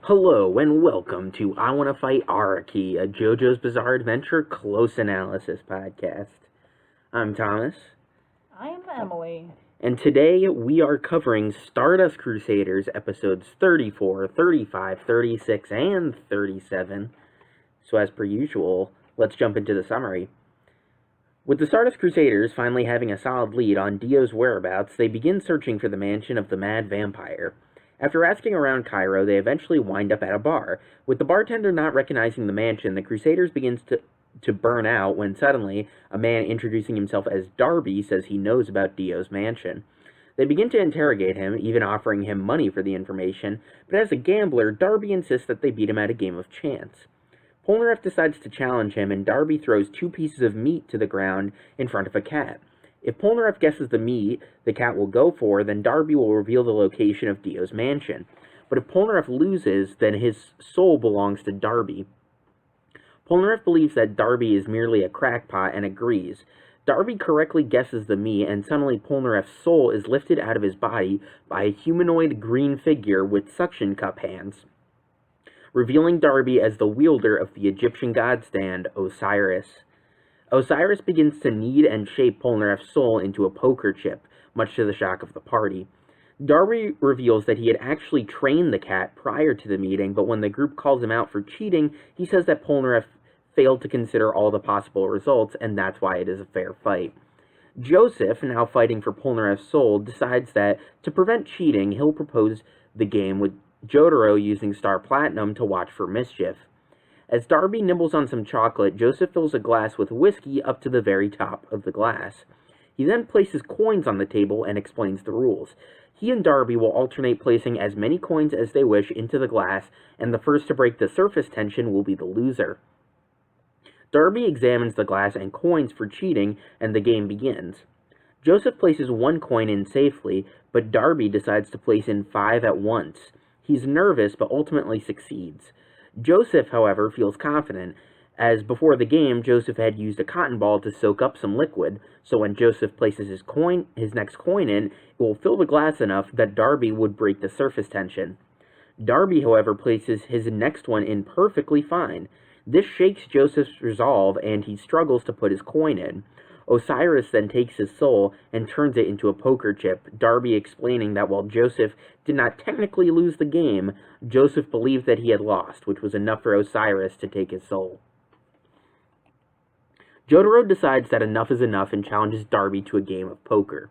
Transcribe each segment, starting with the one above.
Hello and welcome to I Want to Fight Araki, a JoJo's Bizarre Adventure close analysis podcast. I'm Thomas. I'm Emily. And today we are covering Stardust Crusaders episodes 34, 35, 36, and 37. So as per usual, let's jump into the summary. With the Stardust Crusaders finally having a solid lead on Dio's whereabouts, they begin searching for the mansion of the Mad Vampire. After asking around Cairo, they eventually wind up at a bar. With the bartender not recognizing the mansion, the Crusaders begins to burn out when suddenly a man introducing himself as Darby says he knows about Dio's mansion. They begin to interrogate him, even offering him money for the information, but as a gambler, Darby insists that they beat him at a game of chance. Polnareff decides to challenge him, and Darby throws 2 pieces of meat to the ground in front of a cat. If Polnareff guesses the meat the cat will go for, then Darby will reveal the location of Dio's mansion. But if Polnareff loses, then his soul belongs to Darby. Polnareff believes that Darby is merely a crackpot and agrees. Darby correctly guesses the meat, and suddenly Polnareff's soul is lifted out of his body by a humanoid green figure with suction cup hands, revealing Darby as the wielder of the Egyptian god stand, Osiris. Osiris begins to knead and shape Polnareff's soul into a poker chip, much to the shock of the party. Darby reveals that he had actually trained the cat prior to the meeting, but when the group calls him out for cheating, he says that Polnareff failed to consider all the possible results, and that's why it is a fair fight. Joseph, now fighting for Polnareff's soul, decides that, to prevent cheating, he'll propose the game with Jotaro using Star Platinum to watch for mischief. As Darby nibbles on some chocolate, Joseph fills a glass with whiskey up to the very top of the glass. He then places coins on the table and explains the rules. He and Darby will alternate placing as many coins as they wish into the glass, and the first to break the surface tension will be the loser. Darby examines the glass and coins for cheating, and the game begins. Joseph places 1 coin in safely, but Darby decides to place in 5 at once. He's nervous, but ultimately succeeds. Joseph, however, feels confident, as before the game, Joseph had used a cotton ball to soak up some liquid, so when Joseph places his next coin in, it will fill the glass enough that Darby would break the surface tension. Darby, however, places his next one in perfectly fine. This shakes Joseph's resolve, and he struggles to put his coin in. Osiris then takes his soul and turns it into a poker chip, Darby explaining that while Joseph did not technically lose the game, Joseph believed that he had lost, which was enough for Osiris to take his soul. Jotaro decides that enough is enough and challenges Darby to a game of poker.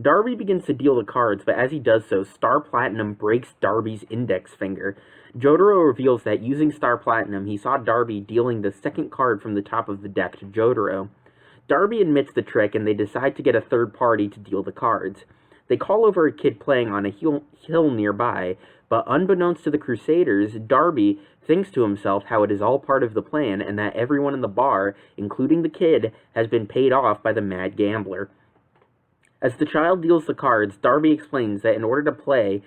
Darby begins to deal the cards, but as he does so, Star Platinum breaks Darby's index finger. Jotaro reveals that using Star Platinum, he saw Darby dealing the second card from the top of the deck to Jotaro. Darby admits the trick, and they decide to get a third party to deal the cards. They call over a kid playing on a hill nearby, but unbeknownst to the Crusaders, Darby thinks to himself how it is all part of the plan, and that everyone in the bar, including the kid, has been paid off by the mad gambler. As the child deals the cards, Darby explains that in order to play,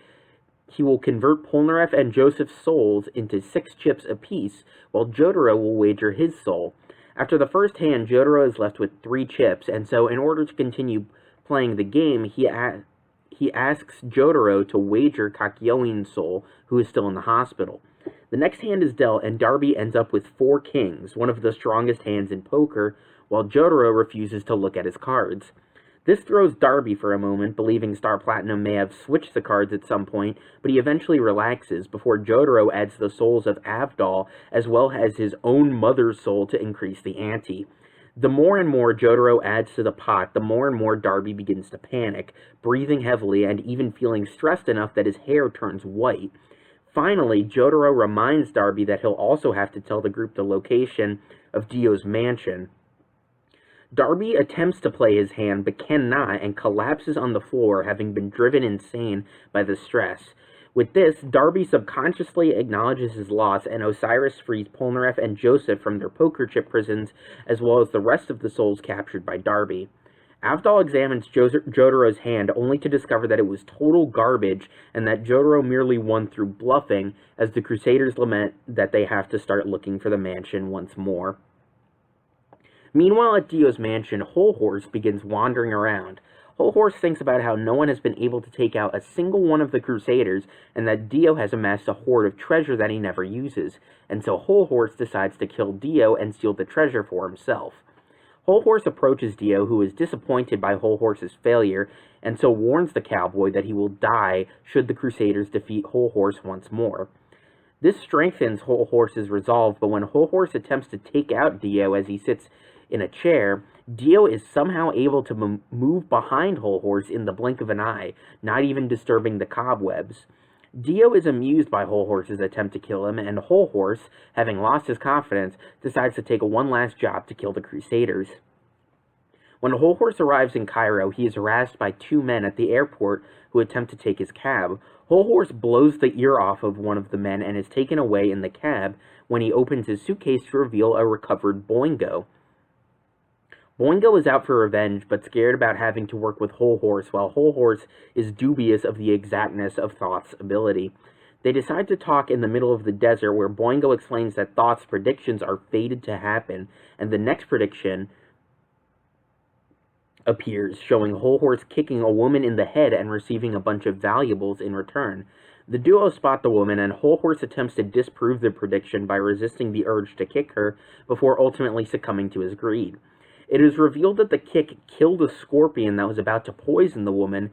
he will convert Polnareff and Joseph's souls into 6 chips apiece, while Jotaro will wager his soul. After the first hand, Jotaro is left with 3 chips, and so in order to continue playing the game, he asks Jotaro to wager Kakyoin's soul, who is still in the hospital. The next hand is dealt, and Darby ends up with 4 kings, one of the strongest hands in poker, while Jotaro refuses to look at his cards. This throws Darby for a moment, believing Star Platinum may have switched the cards at some point, but he eventually relaxes before Jotaro adds the souls of Avdol, as well as his own mother's soul to increase the ante. The more and more Jotaro adds to the pot, the more and more Darby begins to panic, breathing heavily and even feeling stressed enough that his hair turns white. Finally, Jotaro reminds Darby that he'll also have to tell the group the location of Dio's mansion. Darby attempts to play his hand, but cannot, and collapses on the floor, having been driven insane by the stress. With this, Darby subconsciously acknowledges his loss, and Osiris frees Polnareff and Joseph from their poker chip prisons, as well as the rest of the souls captured by Darby. Avdol examines Jotaro's hand, only to discover that it was total garbage, and that Jotaro merely won through bluffing, as the Crusaders lament that they have to start looking for the mansion once more. Meanwhile, at Dio's mansion, Hol Horse begins wandering around. Hol Horse thinks about how no one has been able to take out a single one of the Crusaders, and that Dio has amassed a hoard of treasure that he never uses, and so Hol Horse decides to kill Dio and steal the treasure for himself. Hol Horse approaches Dio, who is disappointed by Hol Horse's failure, and so warns the cowboy that he will die should the Crusaders defeat Hol Horse once more. This strengthens Hol Horse's resolve, but when Hol Horse attempts to take out Dio as he sits in a chair, Dio is somehow able to move behind Hol Horse in the blink of an eye, not even disturbing the cobwebs. Dio is amused by Hol Horse's attempt to kill him, and Hol Horse, having lost his confidence, decides to take one last job to kill the Crusaders. When Hol Horse arrives in Cairo, he is harassed by two men at the airport who attempt to take his cab. Hol Horse blows the ear off of one of the men and is taken away in the cab when he opens his suitcase to reveal a recovered Boingo. Boingo is out for revenge, but scared about having to work with Hol Horse, while Hol Horse is dubious of the exactness of Thoth's ability. They decide to talk in the middle of the desert, where Boingo explains that Thoth's predictions are fated to happen, and the next prediction appears, showing Hol Horse kicking a woman in the head and receiving a bunch of valuables in return. The duo spot the woman, and Hol Horse attempts to disprove the prediction by resisting the urge to kick her, before ultimately succumbing to his greed. It is revealed that the kick killed a scorpion that was about to poison the woman,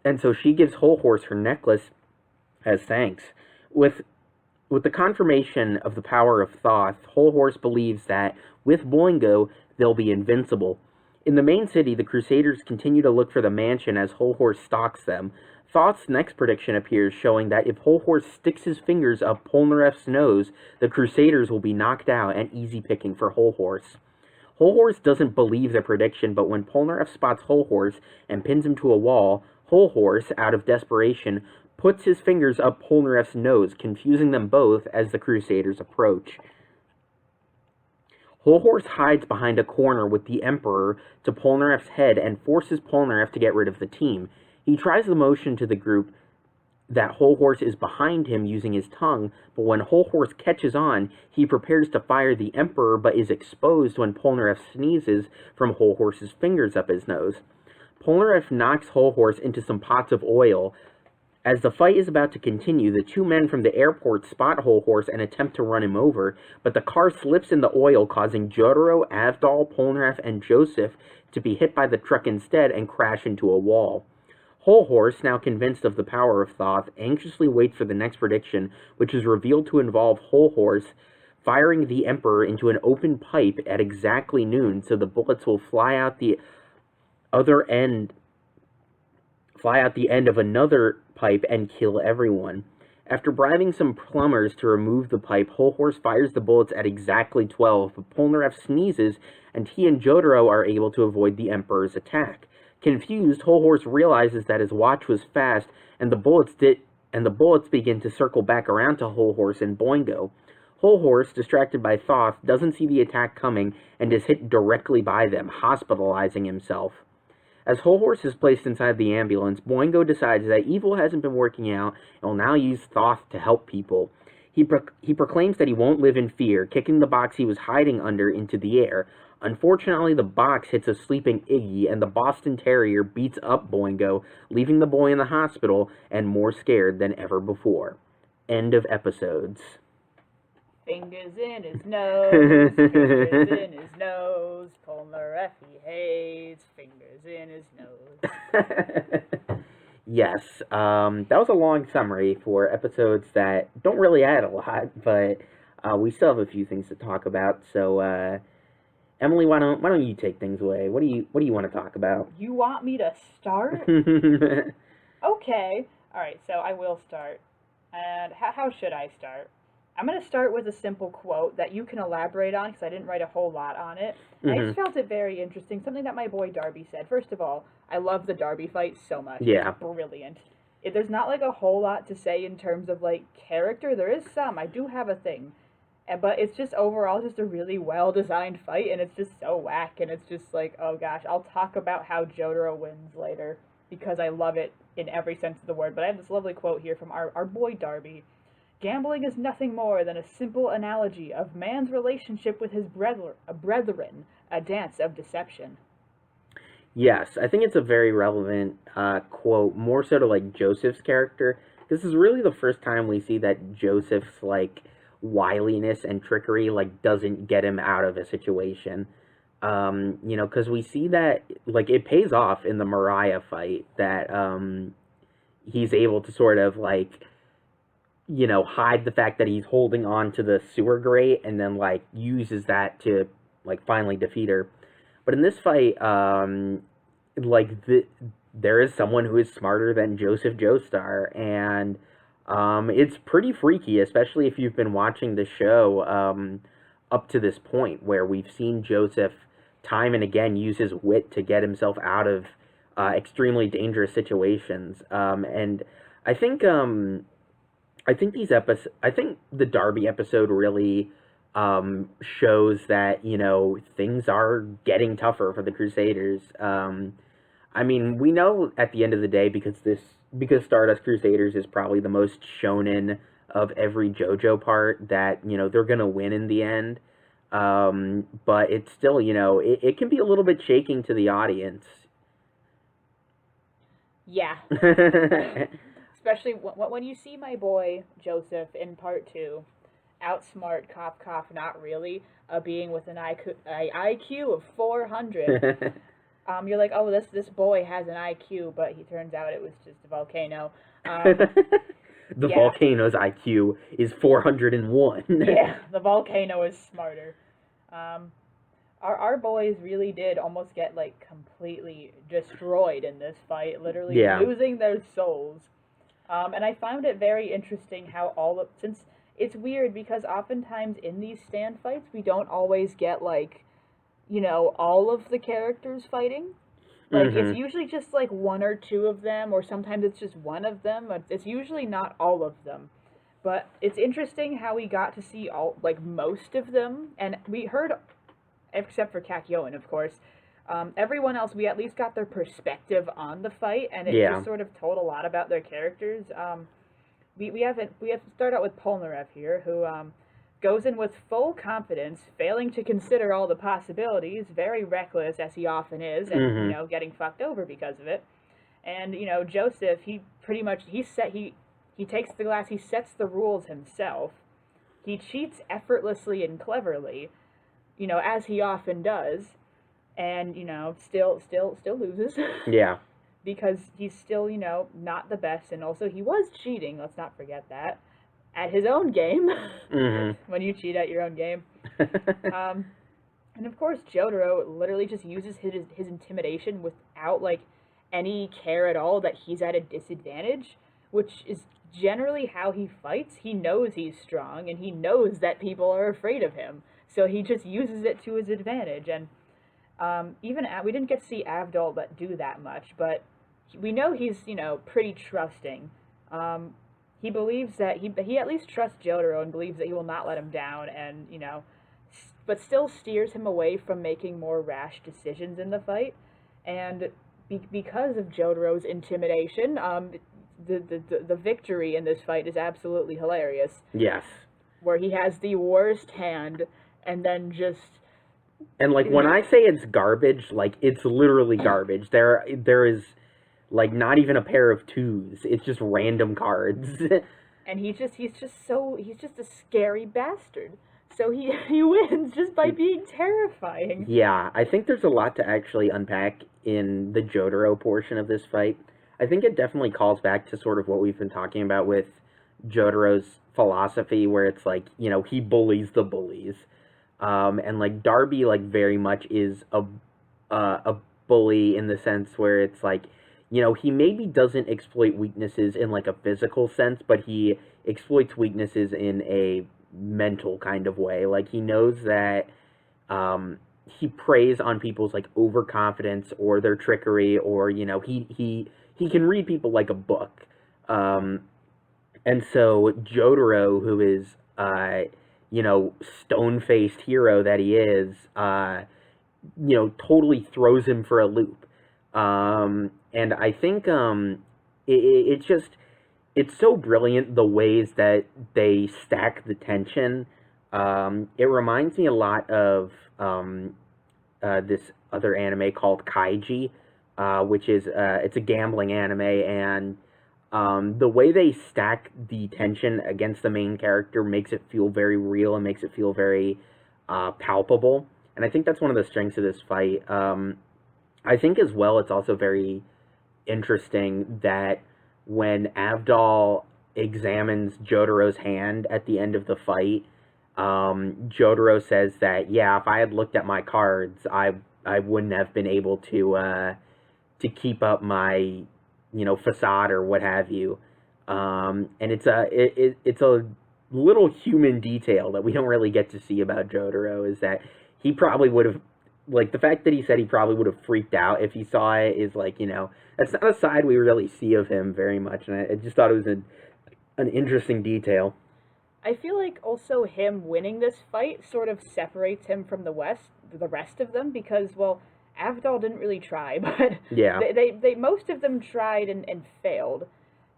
and so she gives Hol Horse her necklace as thanks. With the confirmation of the power of Thoth, Hol Horse believes that, with Boingo, they'll be invincible. In the main city, the Crusaders continue to look for the mansion as Hol Horse stalks them. Thoth's next prediction appears, showing that if Hol Horse sticks his fingers up Polnareff's nose, the Crusaders will be knocked out and easy picking for Hol Horse. Hol Horse doesn't believe the prediction, but when Polnareff spots Hol Horse and pins him to a wall, Hol Horse, out of desperation, puts his fingers up Polnareff's nose, confusing them both as the Crusaders approach. Hol Horse hides behind a corner with the Emperor to Polnareff's head and forces Polnareff to get rid of the team. He tries to motion to the group that Hol Horse is behind him using his tongue, but when Hol Horse catches on, he prepares to fire the Emperor but is exposed when Polnareff sneezes from Hol Horse's fingers up his nose. Polnareff knocks Hol Horse into some pots of oil. As the fight is about to continue, the two men from the airport spot Hol Horse and attempt to run him over, but the car slips in the oil, causing Jotaro, Avdol, Polnareff, and Joseph to be hit by the truck instead and crash into a wall. Hol Horse, now convinced of the power of Thoth, anxiously waits for the next prediction, which is revealed to involve Hol Horse firing the Emperor into an open pipe at exactly noon, so the bullets will fly out the end of another pipe and kill everyone. After bribing some plumbers to remove the pipe, Hol Horse fires the bullets at exactly 12, but Polnareff sneezes, and he and Jotaro are able to avoid the Emperor's attack. Confused, Hol Horse realizes that his watch was fast, and the bullets begin to circle back around to Hol Horse and Boingo. Hol Horse, distracted by Thoth, doesn't see the attack coming and is hit directly by them, hospitalizing himself. As Hol Horse is placed inside the ambulance, Boingo decides that evil hasn't been working out and will now use Thoth to help people. He proclaims that he won't live in fear, kicking the box he was hiding under into the air. Unfortunately, the box hits a sleeping Iggy, and the Boston Terrier beats up Boingo, leaving the boy in the hospital and more scared than ever before. End of episodes. Fingers in his nose, fingers in his nose, Polnareff he hates, fingers in his nose. Yes, that was a long summary for episodes that don't really add a lot, but we still have a few things to talk about. So, Emily, why don't you take things away? What do you want to talk about? You want me to start? Okay. All right. So I will start. And how should I start? I'm going to start with a simple quote that you can elaborate on because I didn't write a whole lot on it. I just felt it very interesting. Something that my boy Darby said. First of all, I love the Darby fight so much. Yeah. It's brilliant. There's not like a whole lot to say in terms of like character. There is some. I do have a thing. But it's just overall just a really well-designed fight, and it's just so whack, and it's just like, oh gosh, I'll talk about how Jotaro wins later, because I love it in every sense of the word. But I have this lovely quote here from our boy Darby. Gambling is nothing more than a simple analogy of man's relationship with his brethren, a dance of deception. Yes, I think it's a very relevant quote, more so to like Joseph's character. This is really the first time we see that Joseph's like wiliness and trickery like doesn't get him out of a situation. You know, because we see that like it pays off in the Mariah fight that he's able to sort of like you know hide the fact that he's holding on to the sewer grate and then like uses that to like finally defeat her. But in this fight, like there is someone who is smarter than Joseph Joestar, and it's pretty freaky, especially if you've been watching the show up to this point, where we've seen Joseph time and again use his wit to get himself out of extremely dangerous situations. And I think I think the Darby episode really shows that you know things are getting tougher for the Crusaders. I mean, we know at the end of the day because Stardust Crusaders is probably the most shonen of every JoJo part that you know they're gonna win in the end. But it's still you know it can be a little bit shaking to the audience. Yeah. Especially when you see my boy Joseph in part 2 outsmart cough cough not really a being with an IQ of 400. You're like, oh, this boy has an IQ, but he turns out it was just a volcano. The volcano's IQ is 401. Yeah, the volcano is smarter. Our boys really did almost get like completely destroyed in this fight, literally losing their souls. And I found it very interesting how since it's weird because oftentimes in these stand fights we don't always get like, you know, all of the characters fighting. Like it's usually just like one or two of them, or sometimes it's just one of them. It's usually not all of them. But it's interesting how we got to see like most of them, and we heard, except for Kakyoin, of course. Everyone else, we at least got their perspective on the fight, and it just sort of told a lot about their characters. We have to start out with Polnareff here, who goes in with full confidence, failing to consider all the possibilities, very reckless as he often is, and you know, getting fucked over because of it. And you know, Joseph, he pretty much he takes the glass, he sets the rules himself. He cheats effortlessly and cleverly, you know, as he often does. And, you know, still loses. Yeah. Because he's still, you know, not the best. And also, he was cheating, let's not forget that, at his own game. When you cheat at your own game. And, of course, Jotaro literally just uses his intimidation without, like, any care at all that he's at a disadvantage, which is generally how he fights. He knows he's strong, and he knows that people are afraid of him. So he just uses it to his advantage. And we didn't get to see Avdol do that much, but we know he's, you know, pretty trusting. He believes that he at least trusts Jotaro and believes that he will not let him down, and you know, but still steers him away from making more rash decisions in the fight. And because of Jotaro's intimidation, the victory in this fight is absolutely hilarious. Yes. Where he has the worst hand, and then just. And like when I say it's garbage, like it's literally garbage. There is like not even a pair of twos. It's just random cards. And he's just a scary bastard. So he wins just by being terrifying. Yeah, I think there's a lot to actually unpack in the Jotaro portion of this fight. I think it definitely calls back to sort of what we've been talking about with Jotaro's philosophy, where it's like, you know, he bullies the bullies. And like Darby like very much is a bully in the sense where it's like, you know, he maybe doesn't exploit weaknesses in like a physical sense, but he exploits weaknesses in a mental kind of way. Like he knows that he preys on people's like overconfidence or their trickery, or you know, he can read people like a book. And so Jotaro, who is you know, stone-faced hero that he is, you know, totally throws him for a loop. And I think it's just, it's so brilliant the ways that they stack the tension. It reminds me a lot of this other anime called Kaiji, which is it's a gambling anime, and the way they stack the tension against the main character makes it feel very real and makes it feel very palpable. And I think that's one of the strengths of this fight. I think as well, it's also very interesting that when Avdol examines Jotaro's hand at the end of the fight, Jotaro says that, yeah, if I had looked at my cards, I wouldn't have been able to keep up my, facade or what have you. And it's a little human detail that we don't really get to see about Jotaro, is that he probably would have, like, the fact that he said he probably would have freaked out if he saw it is, like, that's not a side we really see of him very much, and I just thought it was an interesting detail. I feel like also him winning this fight sort of separates him from the rest of them, because, well, Avdol didn't really try, but yeah, they most of them tried and failed,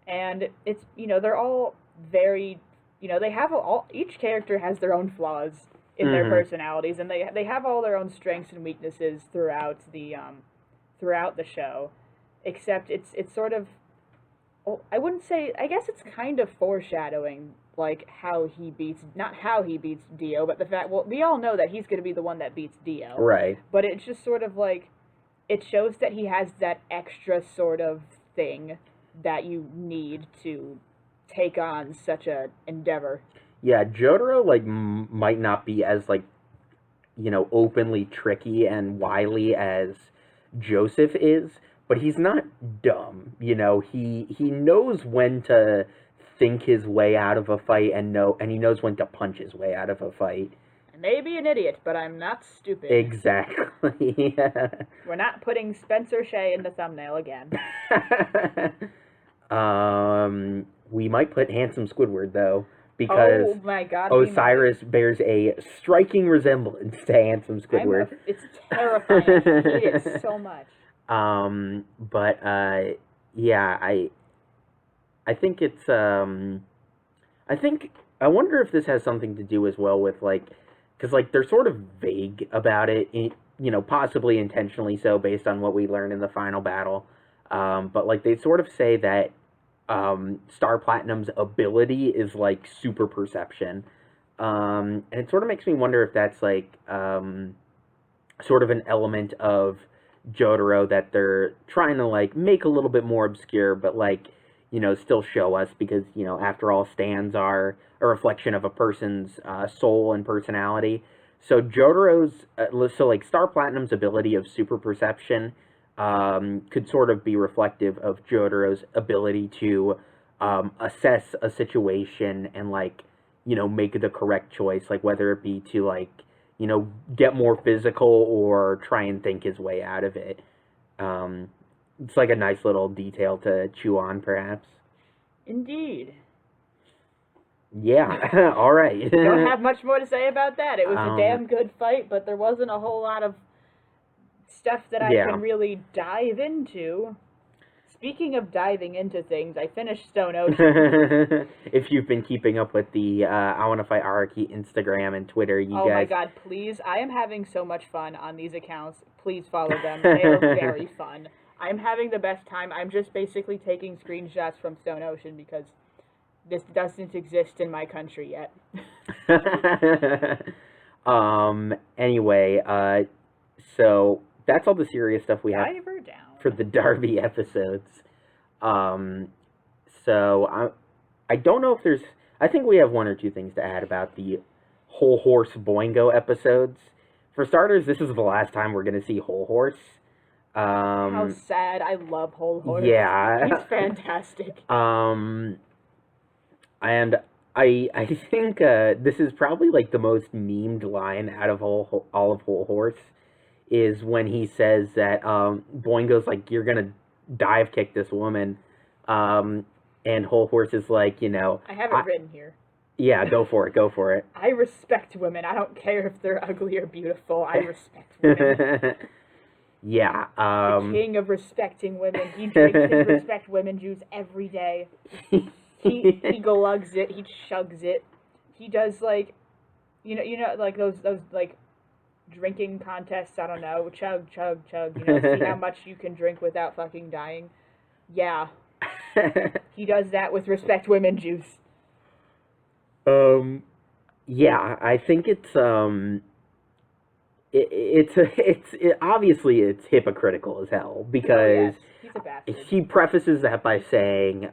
and it's, they're all very, they have each character has their own flaws in their personalities, and they have all their own strengths and weaknesses throughout the show, except it's sort of, I wouldn't say, I guess it's kind of foreshadowing, like, not how he beats Dio, but the fact, well, we all know that he's going to be the one that beats Dio. Right. But it's just sort of like, it shows that he has that extra sort of thing that you need to take on such a endeavor. Yeah, Jotaro, like, might not be as, like, openly tricky and wily as Joseph is, but he's not dumb. He knows when to think his way out of a fight, and he knows when to punch his way out of a fight. I may be an idiot, but I'm not stupid. Exactly. We're not putting Spencer Shea in the thumbnail again. We might put Handsome Squidward, though, because oh my God, Osiris bears a striking resemblance to Handsome Squidward. It's terrifying. I hate it so much. Yeah, I think it's, I wonder if this has something to do as well with, like, because, like, they're sort of vague about it, possibly intentionally so, based on what we learned in the final battle, but, like, they sort of say that, Star Platinum's ability is, like, super perception, and it sort of makes me wonder if that's, like, sort of an element of Jotaro that they're trying to, like, make a little bit more obscure, but, like, still show us, because, after all, stands are a reflection of a person's soul and personality. So Jotaro's, like, Star Platinum's ability of super perception could sort of be reflective of Jotaro's ability to assess a situation and, like, make the correct choice, like, whether it be to, like, get more physical or try and think his way out of it. It's like a nice little detail to chew on, perhaps. Indeed. Yeah, all right. Don't have much more to say about that. It was a damn good fight, but there wasn't a whole lot of stuff that I can really dive into. Speaking of diving into things, I finished Stone Ocean. If you've been keeping up with the I Want to Fight Araki Instagram and Twitter, you guys... Oh my God, please. I am having so much fun on these accounts. Please follow them. They are very fun. I'm having the best time. I'm just basically taking screenshots from Stone Ocean because this doesn't exist in my country yet. Anyway, so that's all the serious stuff we have for the Darby episodes. So I don't know if there's... I think we have one or two things to add about the Hol Horse Boingo episodes. For starters, this is the last time we're going to see Hol Horse. How sad. I love Hol Horse. Yeah. He's fantastic. And I think this is probably, like, the most memed line out of all of Hol Horse, is when he says that Boingo's like, you're gonna dive kick this woman, and Hol Horse is like, I have it written here. Yeah, go for it. I respect women. I don't care if they're ugly or beautiful. I respect women. Yeah. The king of respecting women. He drinks his respect women juice every day. He glugs it. He chugs it. He does, like, like those like drinking contests, I don't know, chug, chug, chug, see how much you can drink without fucking dying. Yeah. He does that with respect women juice. Yeah, I think it's obviously it's hypocritical as hell because he's a bastard. he prefaces that by saying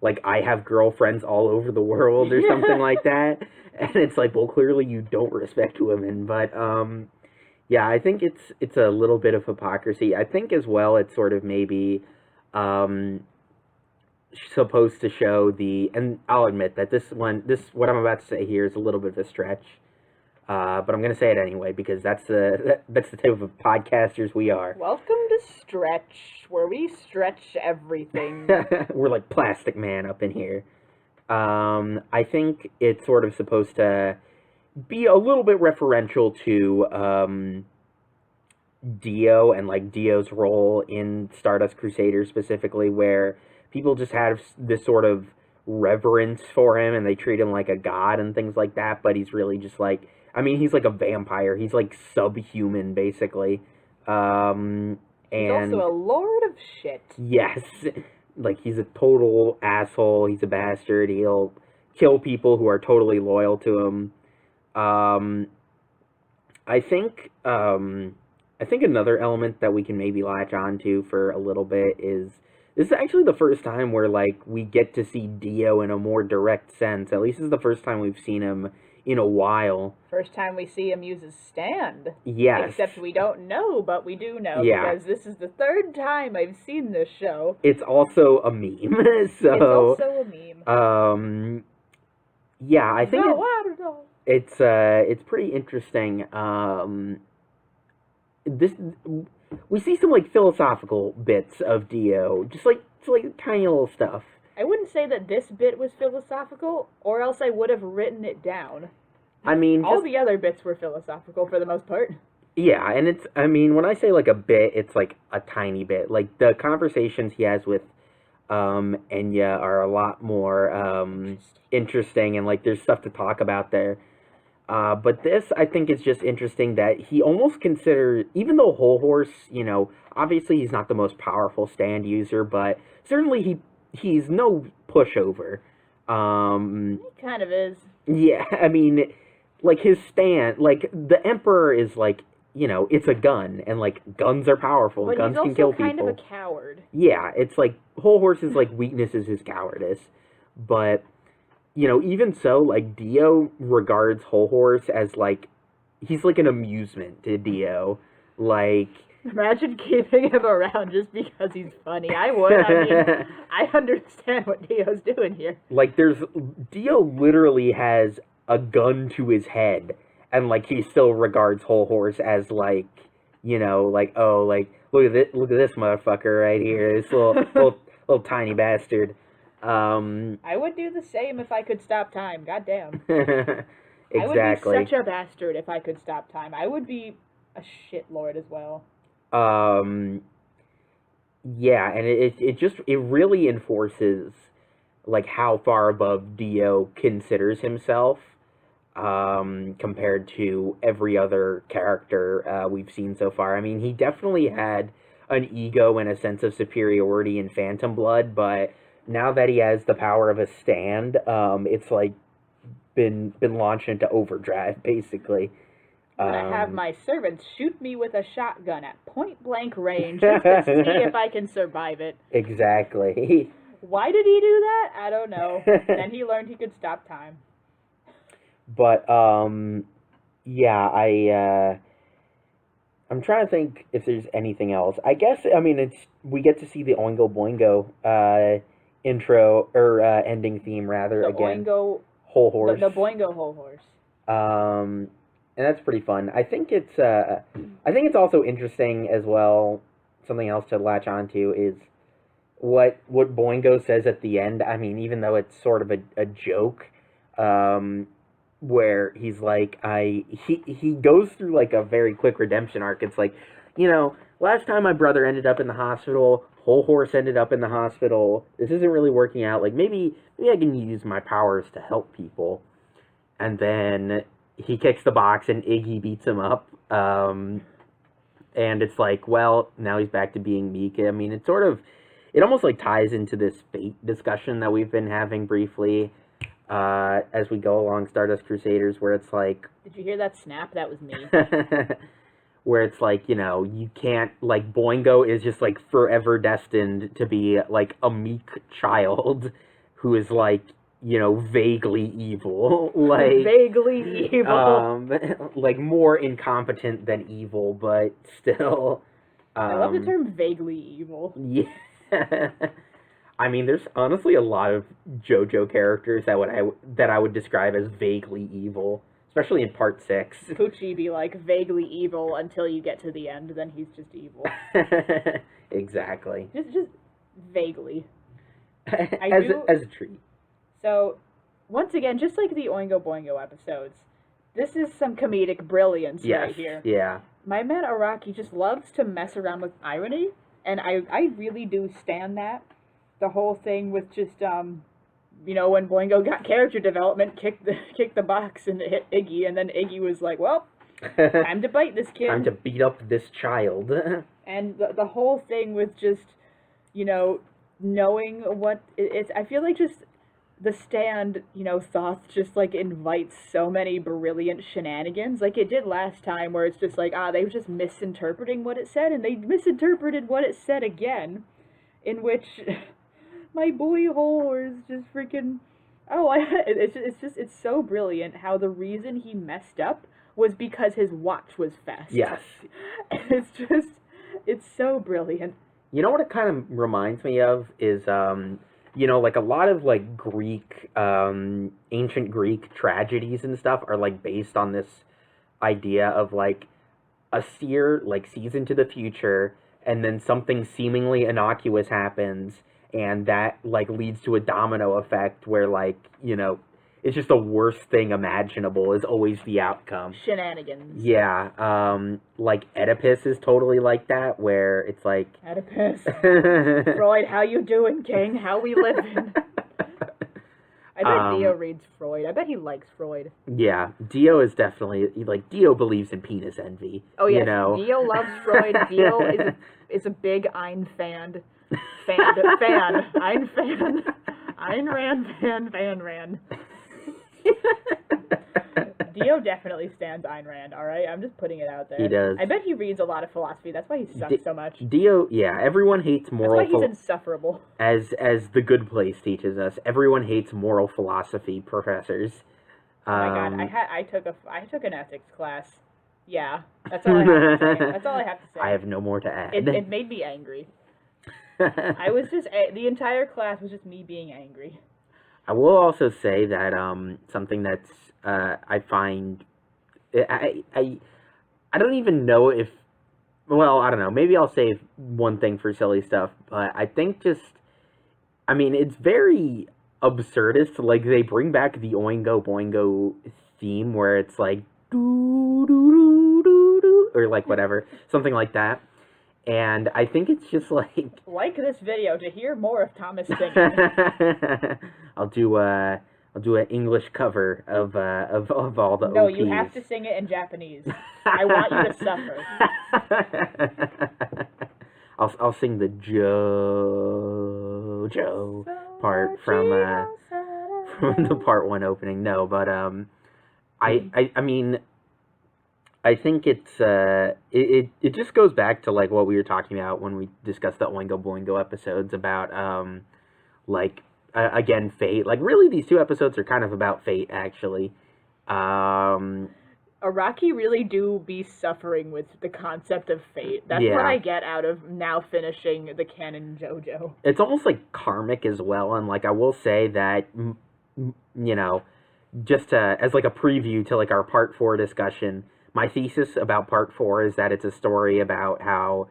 like I have girlfriends all over the world or something like that, and it's like, well, clearly you don't respect women, but yeah, I think it's a little bit of hypocrisy. I think as well it's sort of maybe supposed to show and I'll admit that this what I'm about to say here is a little bit of a stretch. But I'm gonna say it anyway because that's the type of podcasters we are. Welcome to Stretch, where we stretch everything. We're like Plastic Man up in here. I think it's sort of supposed to be a little bit referential to Dio and like Dio's role in Stardust Crusaders specifically, where people just have this sort of reverence for him and they treat him like a god and things like that, but he's really just like, I mean, he's like a vampire. He's like subhuman, basically. And he's also a lord of shit. Yes. Like, he's a total asshole. He's a bastard. He'll kill people who are totally loyal to him. I think another element that we can maybe latch on to for a little bit is this is actually the first time where, like, we get to see Dio in a more direct sense. At least this is the first time we've seen him in a while. First time we see him use his stand. Yes. Except we don't know, but we do know. Yeah. Because this is the third time I've seen this show. It's also a meme. So, it's also a meme. Yeah, I think it's pretty interesting. We see some like philosophical bits of Dio, just like tiny little stuff. I wouldn't say that this bit was philosophical, or else I would have written it down. I mean, all the other bits were philosophical for the most part. Yeah, and when I say like a bit, it's like a tiny bit. Like the conversations he has with Enya are a lot more interesting, and like there's stuff to talk about there. But this, I think, is just interesting that he almost considers, even though Hol Horse, obviously he's not the most powerful stand user, but certainly he's no pushover. He kind of is. Yeah, I mean, like his stand, like the Emperor is like, it's a gun, and like guns are powerful. But guns can kill people. He's also kind of a coward. Yeah, it's like Hol Horse's like weakness is his cowardice, but. Even so, like, Dio regards Hol Horse as, like, he's like an amusement to Dio. Like... Imagine keeping him around just because he's funny. I would. I mean, I understand what Dio's doing here. Like, Dio literally has a gun to his head, and, like, he still regards Hol Horse as, like, like, oh, like, look at this motherfucker right here, this little tiny bastard. I would do the same if I could stop time. Goddamn. Exactly. I would be such a bastard if I could stop time. I would be a shitlord as well. Yeah, and it really enforces like how far above Dio considers himself compared to every other character we've seen so far. I mean, he definitely had an ego and a sense of superiority in Phantom Blood, but now that he has the power of a stand, it's like been launched into overdrive, basically. I'm gonna have my servants shoot me with a shotgun at point blank range just to see if I can survive it. Exactly. Why did he do that? I don't know. Then he learned he could stop time. But yeah, I'm trying to think if there's anything else. I guess we get to see the Oingo Boingo intro or ending theme rather again. Oingo Hol Horse. The Boingo Hol Horse. And that's pretty fun. I think it's also interesting as well. Something else to latch onto is what Boingo says at the end. I mean, even though it's sort of a joke, where he's like, he goes through like a very quick redemption arc. It's like, last time my brother ended up in the hospital, Hol Horse ended up in the hospital. This isn't really working out. Like maybe I can use my powers to help people. And then he kicks the box and Iggy beats him up. And it's like, well, now he's back to being meek. I mean, it almost like ties into this fate discussion that we've been having briefly as we go along Stardust Crusaders, where it's like... Did you hear that snap? That was me. Where it's like, you can't, like, Boingo is just, like, forever destined to be, like, a meek child who is, like, vaguely evil. Like, vaguely evil. Like, more incompetent than evil, but still... I love the term vaguely evil. Yeah. I mean, there's honestly a lot of JoJo characters that I would describe as vaguely evil. Especially in part 6. Poochie be like vaguely evil until you get to the end, then he's just evil. Exactly. Just vaguely. As a treat. So, once again, just like the Oingo Boingo episodes, this is some comedic brilliance right here. Yeah. My man Araki just loves to mess around with irony, and I really do stand that. The whole thing with just when Boingo got character development, kicked the box and hit Iggy, and then Iggy was like, well, time to bite this kid. Time to beat up this child. And the whole thing with just, knowing what it's, I feel like just the stand, Thoth just, like, invites so many brilliant shenanigans, like it did last time, where it's just like, they were just misinterpreting what it said, and they misinterpreted what it said again, in which... My boy Hol Horse just freaking... it's so brilliant how the reason he messed up was because his watch was fast. Yes. It's so brilliant. You know what it kind of reminds me of is, like a lot of, like, Greek, ancient Greek tragedies and stuff are, like, based on this idea of, like, a seer, like, sees into the future, and then something seemingly innocuous happens, and that, like, leads to a domino effect where, like, it's just the worst thing imaginable is always the outcome. Shenanigans. Yeah. Like, Oedipus is totally like that, where it's like... Oedipus. Freud, how you doing, King? How we living? I bet Dio reads Freud. I bet he likes Freud. Yeah. Dio is definitely... Like, Dio believes in penis envy. Oh, yes. Dio loves Freud. Dio is a big Ein fan. Ein fan. Ayn Rand fan. Dio definitely stands Ayn Rand, alright? I'm just putting it out there. He does. I bet he reads a lot of philosophy. That's why he sucks so much. Dio, yeah, everyone hates moral... That's why he's insufferable. As The Good Place teaches us, everyone hates moral philosophy professors. Oh my god, I took an ethics class. Yeah, that's all I have to say. That's all I have to say. I have no more to add. It made me angry. I was just... The entire class was just me being angry. I will also say that something that's I find I don't even know if, well, I don't know, maybe I'll save one thing for silly stuff, but I think it's very absurdist. Like, they bring back the Oingo Boingo theme where it's like doo doo doo doo doo, or like whatever, something like that. And I think it's just like this video to hear more of Thomas singing. I'll do an English cover of all the No, OPs. you have to sing it in Japanese. I want you to suffer. I'll sing the JoJo part from the part 1 opening. No, but I mean, I think it's it just goes back to, like, what we were talking about when we discussed the Oingo Boingo episodes about again, fate. Like, really, these 2 episodes are kind of about fate, actually. Araki really do be suffering with the concept of fate. That's what I get out of now finishing the canon JoJo. It's almost like karmic as well, and, like, I will say that, just as, like, a preview to, like, our part 4 discussion, my thesis about part 4 is that it's a story about how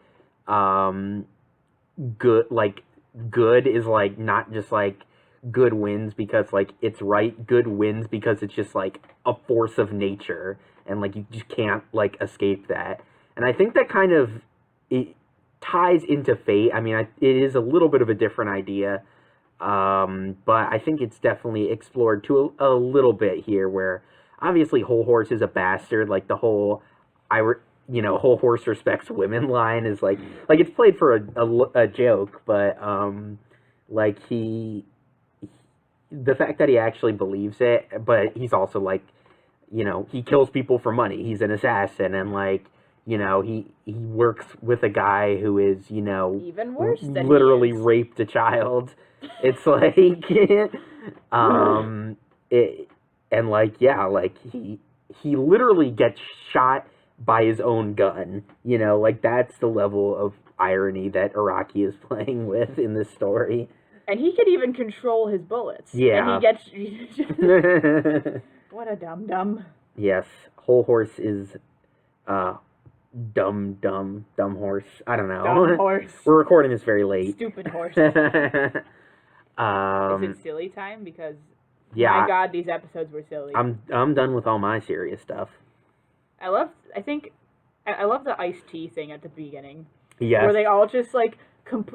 good is, like, not just, like, good wins because, like, it's right. Good wins because it's just, like, a force of nature, and, like, you just can't, like, escape that. And I think that kind of it ties into fate. I mean, it is a little bit of a different idea, but I think it's definitely explored to a little bit here, where obviously Whole Horse is a bastard. Like the whole, Whole Horse respects women line is like it's played for a joke, but like the fact that he actually believes it, but he's also like, he kills people for money. He's an assassin, and like, he works with a guy who is, even worse than literally raped a child. It's like, and like, yeah, like he literally gets shot by his own gun. Like that's the level of irony that Araki is playing with in this story. And he can even control his bullets. Yeah. And he gets... What a dum-dum. Yes. Whole Horse is dumb horse. I don't know. Dumb horse. We're recording this very late. Stupid horse. Is it silly time? Because, my God, these episodes were silly. I'm done with all my serious stuff. I love the iced tea thing at the beginning. Yes. Where they all just, like...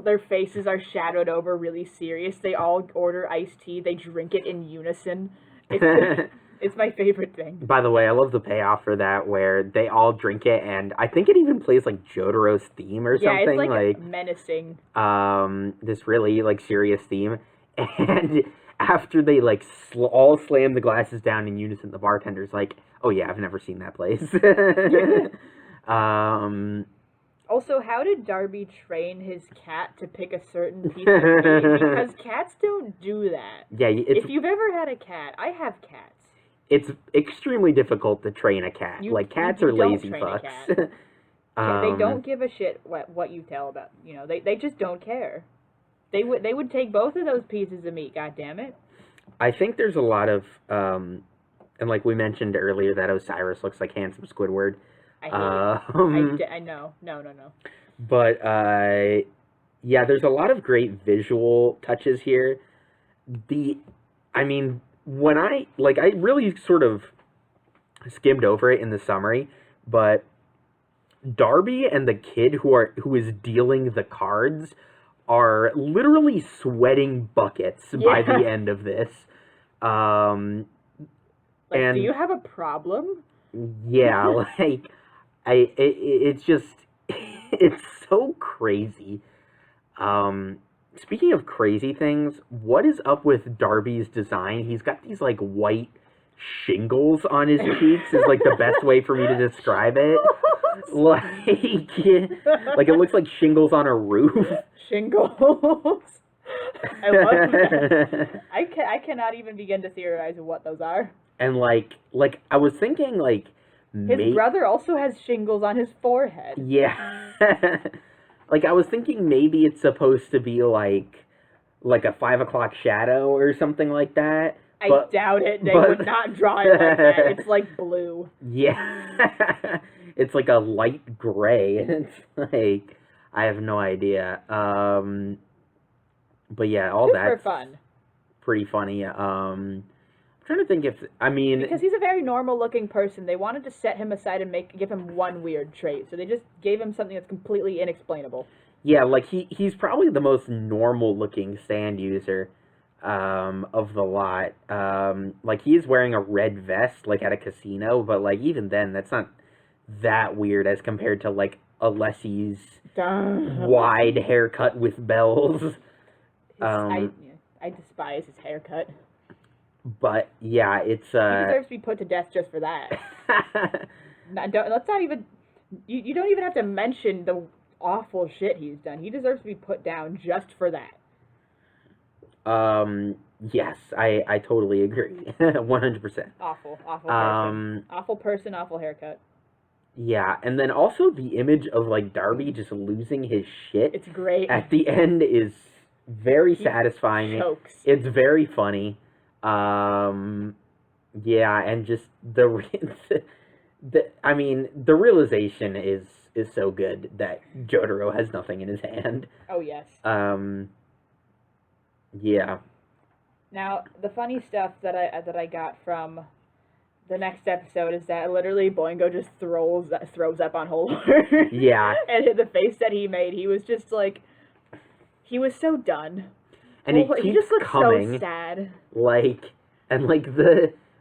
their faces are shadowed over, really serious. They all order iced tea. They drink it in unison. It's my favorite thing. By the way, I love the payoff for that, where they all drink it, and I think it even plays like Jotaro's theme or something. Yeah, it's like menacing. This really like serious theme, and after they like all slam the glasses down in unison, the bartender's like, "Oh yeah, I've never seen that place." Also, how did Darby train his cat to pick a certain piece of meat? Because cats don't do that. Yeah, if you've ever had a cat, I have cats. It's extremely difficult to train a cat. Cats are lazy fucks. They don't give a shit what you tell about. They just don't care. They would take both of those pieces of meat. God damn it. I think there's a lot of and like we mentioned earlier, that Osiris looks like handsome Squidward. I hate it. I know. No. But, yeah, there's a lot of great visual touches here. When I really sort of skimmed over it in the summary, but Darby and the kid who is dealing the cards are literally sweating buckets by the end of this. Do you have a problem? Yeah, it's just, it's so crazy. Speaking of crazy things, what is up with Darby's design? He's got these, like, white shingles on his cheeks is, like, the best way for me to describe it. Like it looks like shingles on a roof. Shingles. I love that. I cannot even begin to theorize what those are. And, like, I was thinking, like, his brother also has shingles on his forehead. Yeah. Like, I was thinking maybe it's supposed to be, like a 5 o'clock shadow or something like that. I doubt it. They would not draw it like that. It's, like, blue. Yeah. It's, like, a light gray. It's, like, I have no idea. But, yeah, all that's... Super fun. Pretty funny. I'm trying to think because he's a very normal-looking person. They wanted to set him aside and give him one weird trait, so they just gave him something that's completely inexplainable. Yeah, like, he's probably the most normal-looking stand user of the lot. Like, he's wearing a red vest, like, at a casino, but, like, even then, that's not that weird as compared to, like, Alessi's wide haircut with bells. I despise his haircut. But, yeah, it's... He deserves to be put to death just for that. Let's not even... You don't even have to mention the awful shit he's done. He deserves to be put down just for that. Yes, I totally agree. 100%. Awful person. Awful person, awful haircut. Yeah, and then also the image of, like, Darby just losing his shit. It's great. At the end is very satisfying. Chokes. It's very funny. Yeah, and just the realization is so good that Jotaro has nothing in his hand. Oh, yes. Yeah. Now, the funny stuff that I got from the next episode is that literally Boingo just throws up on Hol Horse. Yeah. And the face that he made, he was just like, he was so done. And he just looked so sad. Like, and like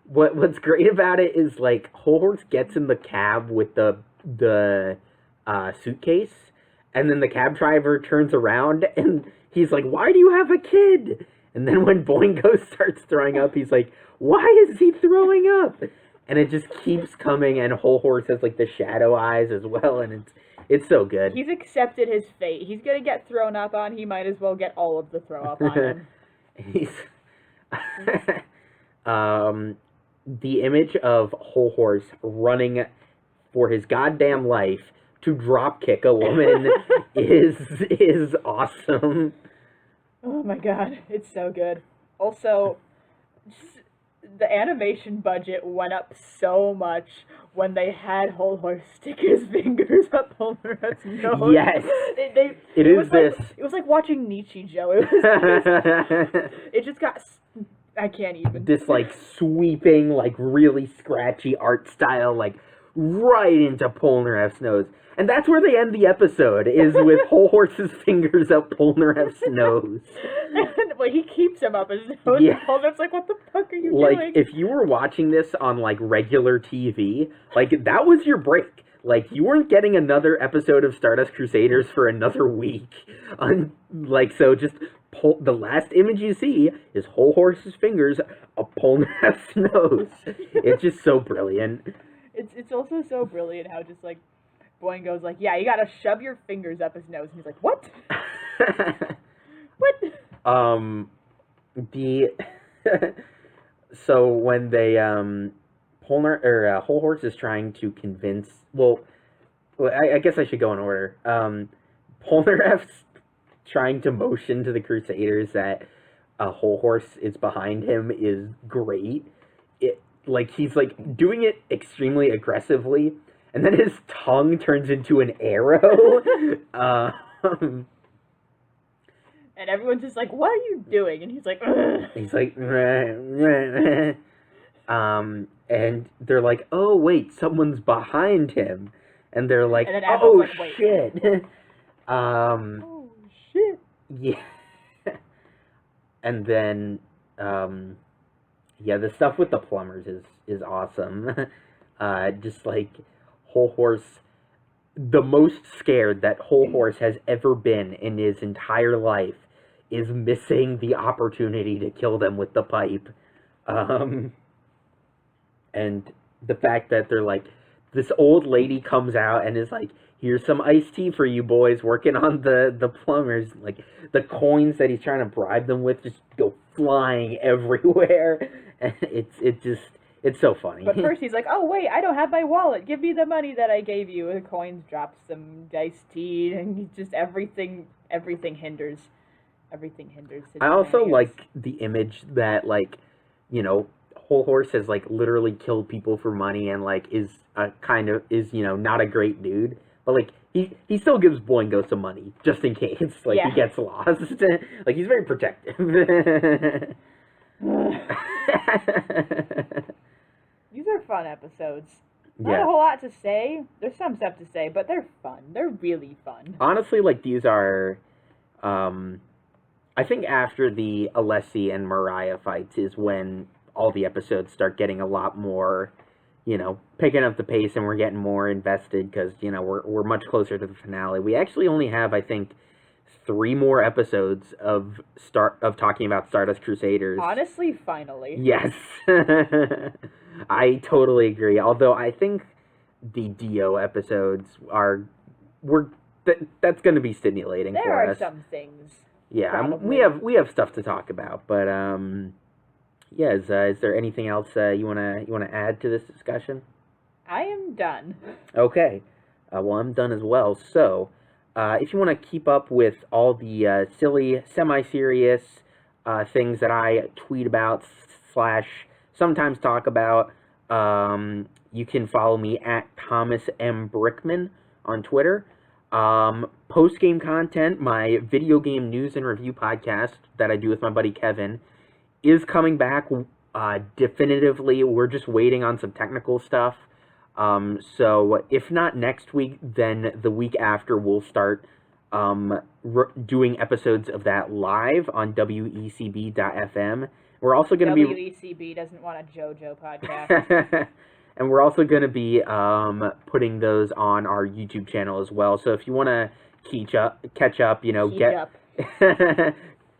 what's great about it is like Hol Horse gets in the cab with the suitcase, and then the cab driver turns around and he's like, "Why do you have a kid?" And then when Boingo starts throwing up, he's like, "Why is he throwing up?" And it just keeps coming, and Hol Horse has like the shadow eyes as well, and it's so good. He's accepted his fate. He's gonna get thrown up on. He might as well get all of the throw up on him. He's the image of Hol Horse running for his goddamn life to drop kick a woman is awesome. Oh my god, it's so good. Also, the animation budget went up so much when they had Hol Horse stick his fingers up Polnareff's nose. Yes, it was like watching Nietzsche, Joe. It just got. I can't even. This like sweeping, like really scratchy art style, like right into Polnareff's nose. And that's where they end the episode, is with Hol Horse's fingers up Polnareff's nose. Well, he keeps him up his nose. Yeah. And Polnareff's like, what the fuck are you doing? Like, if you were watching this on, like, regular TV, like, that was your break. Like, you weren't getting another episode of Stardust Crusaders for another week. So just the last image you see is Hol Horse's fingers up Polnareff's nose. It's just so brilliant. It's also so brilliant how just, like, Boingo's like, yeah, you gotta shove your fingers up his nose. And he's like, what? What? So when they, Hol Horse is trying to convince, I guess I should go in order. Polnareff's trying to motion to the Crusaders that Hol Horse is behind him is great. He's, like, doing it extremely aggressively, and then his tongue turns into an arrow. And everyone's just like, what are you doing? And he's like, ugh. He's like, and they're like, oh, wait, someone's behind him. And they're like, oh, like, shit. Oh, shit. Yeah. And then, the stuff with the plumbers is awesome. Just like Hol Horse, the most scared that Hol Horse has ever been in his entire life is missing the opportunity to kill them with the pipe. And the fact that they're like, this old lady comes out and is like, here's some iced tea for you boys working on the plumbers. Like, the coins that he's trying to bribe them with just go flying everywhere. And it's so funny. But first he's like, oh, wait, I don't have my wallet. Give me the money that I gave you. And the coins drop some iced tea, and just everything hinders. Everything hinders. I also like the image that, like, you know, Hol Horse has, like, literally killed people for money and, like, is not a great dude. But, like, he still gives Boingo some money, just in case, like, he gets lost. Like, he's very protective. These are fun episodes. Not a whole lot to say. There's some stuff to say, but they're fun. They're really fun. Honestly, like, these are, I think after the Alessi and Mariah fights is when all the episodes start getting a lot more, you know, picking up the pace, and we're getting more invested because, you know, we're much closer to the finale. We actually only have, I think, 3 more episodes of talking about Stardust Crusaders. Honestly, finally. Yes. I totally agree. Although I think the Dio episodes that's going to be stimulating for us. There are some things. Yeah, we have stuff to talk about, but is there anything else you wanna add to this discussion? I am done. Okay, well, I'm done as well. So, if you want to keep up with all the silly, semi-serious things that I tweet about / sometimes talk about, you can follow me at Thomas M. Brickman on Twitter. Post-game content, my video game news and review podcast that I do with my buddy Kevin is coming back definitively. We're just waiting on some technical stuff. So if not next week, then the week after we'll start doing episodes of that live on WECB.FM. We're We're also going to be... WECB doesn't want a JoJo podcast. And we're also going to be putting those on our YouTube channel as well. So if you want to catch up, you know,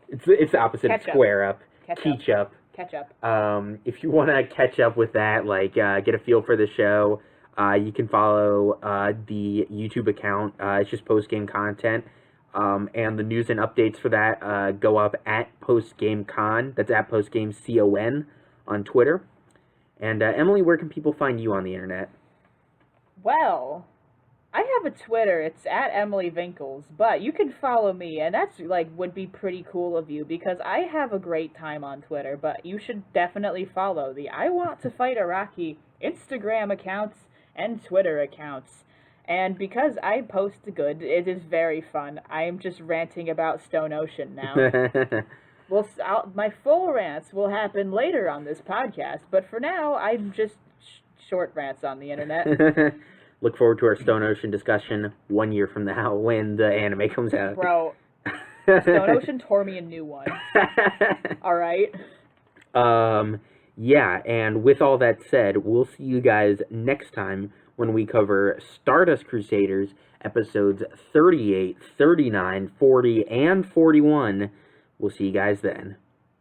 it's the opposite of square up. Catch up. If you want to catch up with that, like get a feel for the show, you can follow the YouTube account. It's just post-game content. And the news and updates for that go up at PostGameCon. That's at PostGameCon on Twitter. And Emily, where can people find you on the internet? Well, I have a Twitter. It's at Emily Winkles, but you can follow me, and that's like would be pretty cool of you because I have a great time on Twitter. But you should definitely follow the IWanttofightaraki Instagram accounts and Twitter accounts. And because I post good, it is very fun. I am just ranting about Stone Ocean now. My full rants will happen later on this podcast, but for now, I'm just short rants on the internet. Look forward to our Stone Ocean discussion 1 year from now when the anime comes out. Bro, Stone Ocean tore me a new one. Alright? Yeah, and with all that said, we'll see you guys next time when we cover Stardust Crusaders episodes 38, 39, 40, and 41. We'll see you guys then.